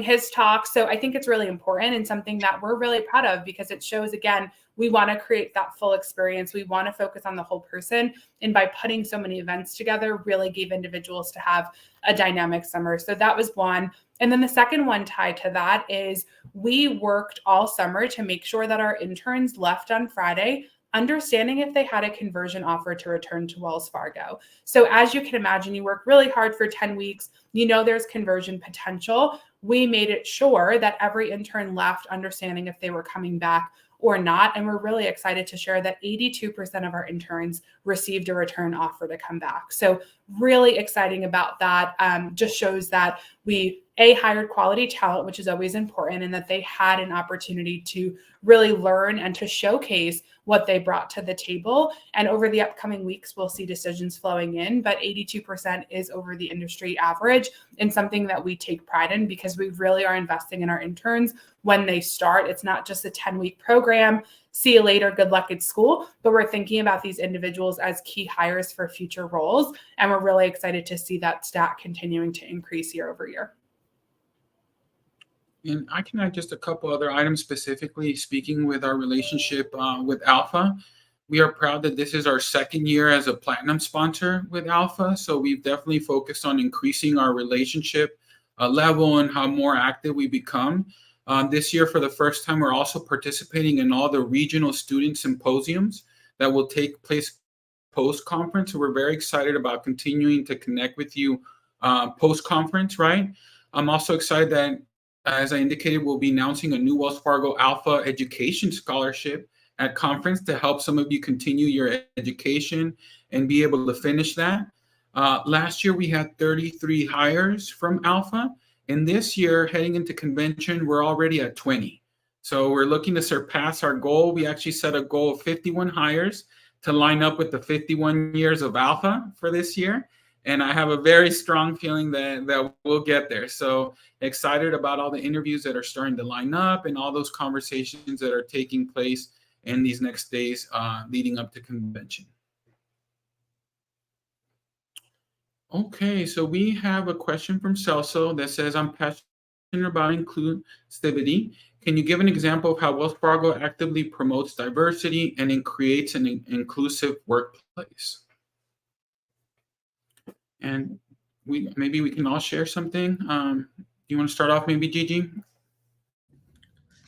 his talk. So I think it's really important and something that we're really proud of, because it shows, again, we want to create that full experience. We want to focus on the whole person. And by putting so many events together, really gave individuals to have a dynamic summer. So that was one. And then the second one tied to that is we worked all summer to make sure that our interns left on Friday understanding if they had a conversion offer to return to Wells Fargo. So as you can imagine, you work really hard for 10 weeks. You know there's conversion potential. We made it sure that every intern left understanding if they were coming back or not. And we're really excited to share that 82% of our interns received a return offer to come back. So really exciting about that. Just shows that we hired quality talent, which is always important, and that they had an opportunity to really learn and to showcase what they brought to the table. And over the upcoming weeks, we'll see decisions flowing in, but 82% is over the industry average, and something that we take pride in, because we really are investing in our interns when they start. It's not just a 10-week program, see you later, good luck at school, but we're thinking about these individuals as key hires for future roles. And we're really excited to see that stat continuing to increase year over year. And I can add just a couple other items, specifically speaking with our relationship with ALPFA. We are proud that this is our second year as a platinum sponsor with ALPFA. So we've definitely focused on increasing our relationship level and how more active we become. This year, for the first time, we're also participating in all the regional student symposiums that will take place post-conference. So we're very excited about continuing to connect with you post-conference, right? I'm also excited that, as I indicated, we'll be announcing a new Wells Fargo ALPFA Education Scholarship at conference to help some of you continue your education and be able to finish that. Last year, we had 33 hires from ALPFA, And this year, heading into convention, we're already at 20. So we're looking to surpass our goal. We actually set a goal of 51 hires to line up with the 51 years of Alpha for this year. And I have a very strong feeling that we'll get there. So excited about all the interviews that are starting to line up and all those conversations that are taking place in these next days leading up to convention. Okay, so we have a question from Celso that says, I'm passionate about inclusivity. Can you give an example of how Wells Fargo actively promotes diversity and creates an inclusive workplace? And maybe we can all share something. You want to start off, maybe, Gigi?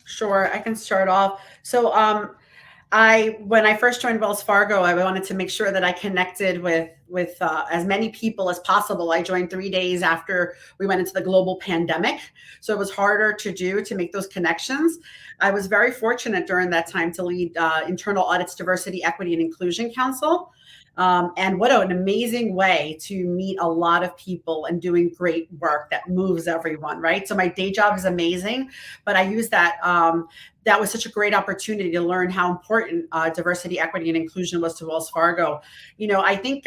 Sure, I can start off. So when I first joined Wells Fargo, I wanted to make sure that I connected with as many people as possible. I joined 3 days after we went into the global pandemic, so it was harder to make those connections. I was very fortunate during that time to lead Internal Audit's Diversity, Equity, and Inclusion Council. And what an amazing way to meet a lot of people and doing great work that moves everyone, right? So my day job is amazing, but I use that. That was such a great opportunity to learn how important diversity, equity, and inclusion was to Wells Fargo. I think,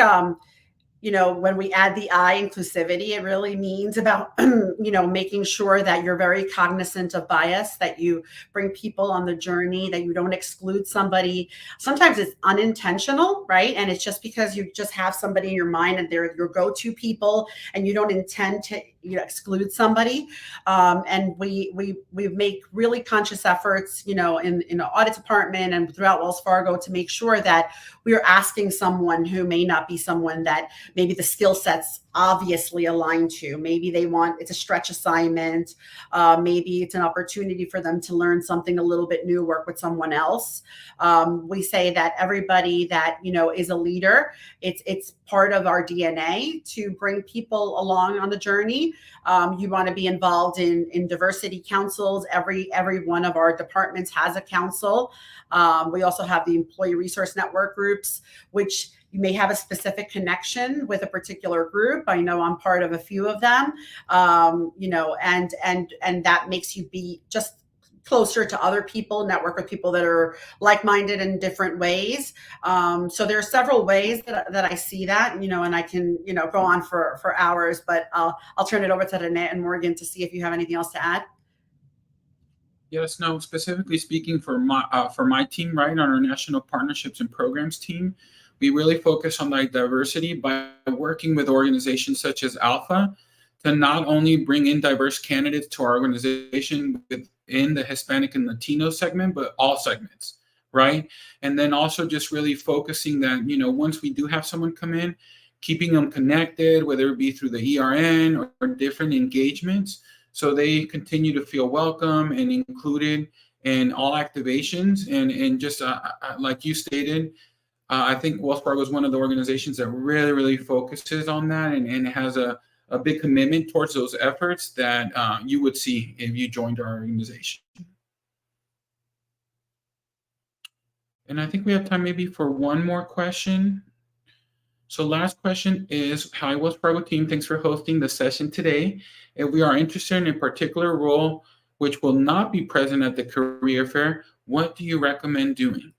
when we add the I, inclusivity, it really means about, making sure that you're very cognizant of bias, that you bring people on the journey, that you don't exclude somebody. Sometimes it's unintentional, right? And it's just because you just have somebody in your mind and they're your go-to people and you don't intend to exclude somebody. And we make really conscious efforts, in the audit department and throughout Wells Fargo to make sure that we are asking someone who may not be someone that maybe the skill sets obviously aligned to. Maybe it's a stretch assignment. Maybe it's an opportunity for them to learn something a little bit new, work with someone else. We say that everybody that, is a leader, it's part of our DNA to bring people along on the journey. You want to be involved in diversity councils. Every one of our departments has a council. We also have the employee resource network groups, which you may have a specific connection with a particular group. I know I'm part of a few of them, and that makes you be just closer to other people, network with people that are like-minded in different ways. So there are several ways that I see that, and I can, go on for hours, but I'll turn it over to Renee and Morgan to see if you have anything else to add. Yes, no, specifically speaking for my team, right, on our national partnerships and programs team, we really focus on diversity by working with organizations such as Alpha to not only bring in diverse candidates to our organization within the Hispanic and Latino segment, but all segments, right? And then also just really focusing that, once we do have someone come in, keeping them connected, whether it be through the ERN or different engagements, so they continue to feel welcome and included in all activations. And just like you stated, I think Wells Fargo is one of the organizations that really, really focuses on that and has a big commitment towards those efforts that you would see if you joined our organization. And I think we have time maybe for one more question. So last question is, hi, Wells Fargo team, thanks for hosting the session today. If we are interested in a particular role which will not be present at the career fair, what do you recommend doing?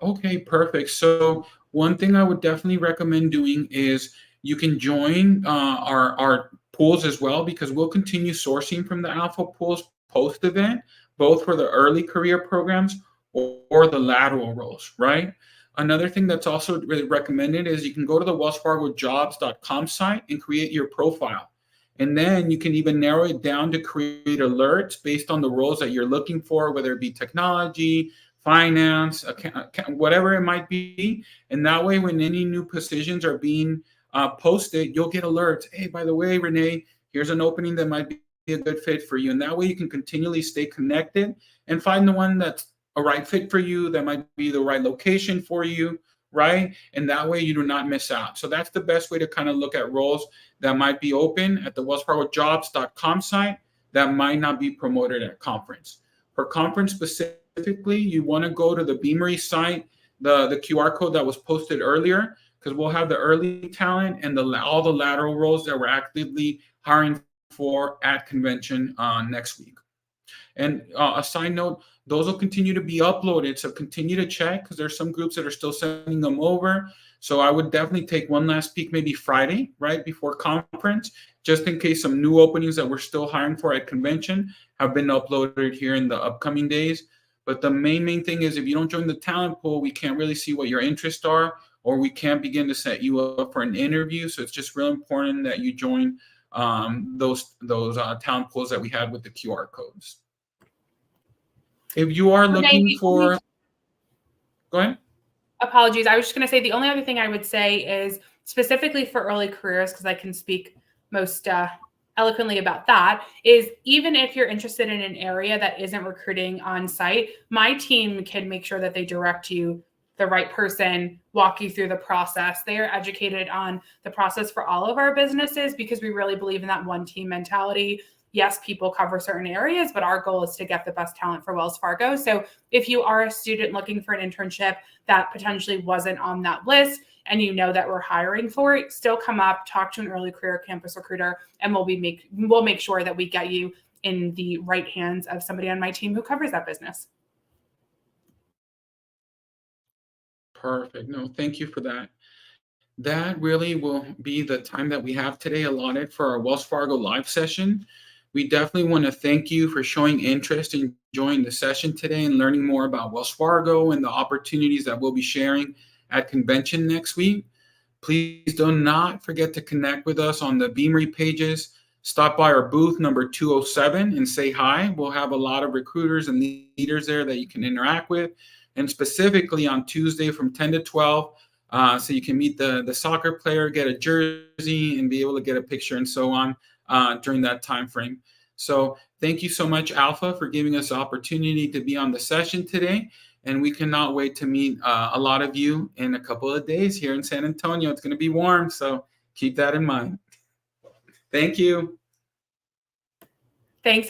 Okay, perfect. So one thing I would definitely recommend doing is you can join our pools as well, because we'll continue sourcing from the Alpha pools post-event, both for the early career programs or the lateral roles, right? Another thing that's also really recommended is you can go to the wellsfargojobs.com site and create your profile. And then you can even narrow it down to create alerts based on the roles that you're looking for, whether it be technology, finance, whatever it might be. And that way, when any new positions are being posted, you'll get alerts. Hey, by the way, Renee, here's an opening that might be a good fit for you. And that way you can continually stay connected and find the one that's a right fit for you, that might be the right location for you, right? And that way you do not miss out. So that's the best way to kind of look at roles that might be open at the wellsfargojobs.com site that might not be promoted at conference. For conference specifically, you want to go to the Beamery site, the QR code that was posted earlier, because we'll have the early talent and all the lateral roles that we're actively hiring for at convention next week. And a side note, those will continue to be uploaded. So continue to check because there's some groups that are still sending them over. So I would definitely take one last peek, maybe Friday, right before conference, just in case some new openings that we're still hiring for at convention have been uploaded here in the upcoming days. But the main thing is if you don't join the talent pool, we can't really see what your interests are, or we can't begin to set you up for an interview. So it's just real important that you join those talent pools that we had with the QR codes. If you are looking for, go ahead. Apologies. I was just going to say the only other thing I would say is specifically for early careers, because I can speak most eloquently about that, is even if you're interested in an area that isn't recruiting on site, my team can make sure that they direct you the right person, walk you through the process. They are educated on the process for all of our businesses because we really believe in that one team mentality. Yes, people cover certain areas, but our goal is to get the best talent for Wells Fargo. So if you are a student looking for an internship that potentially wasn't on that list and you know that we're hiring for it, still come up, talk to an early career campus recruiter, and we'll make sure that we get you in the right hands of somebody on my team who covers that business. Perfect. No, thank you for that. That really will be the time that we have today allotted for our Wells Fargo live session. We definitely want to thank you for showing interest in joining the session today and learning more about Wells Fargo and the opportunities that we'll be sharing at convention next week. Please do not forget to connect with us on the Beamery pages. Stop by our booth number 207 and say hi. We'll have a lot of recruiters and leaders there that you can interact with. And specifically on Tuesday from 10 to 12, so you can meet the soccer player, get a jersey, and be able to get a picture and so on during that time frame. So thank you so much, Alpha, for giving us the opportunity to be on the session today. And we cannot wait to meet a lot of you in a couple of days here in San Antonio. It's going to be warm, so keep that in mind. Thank you. Thanks,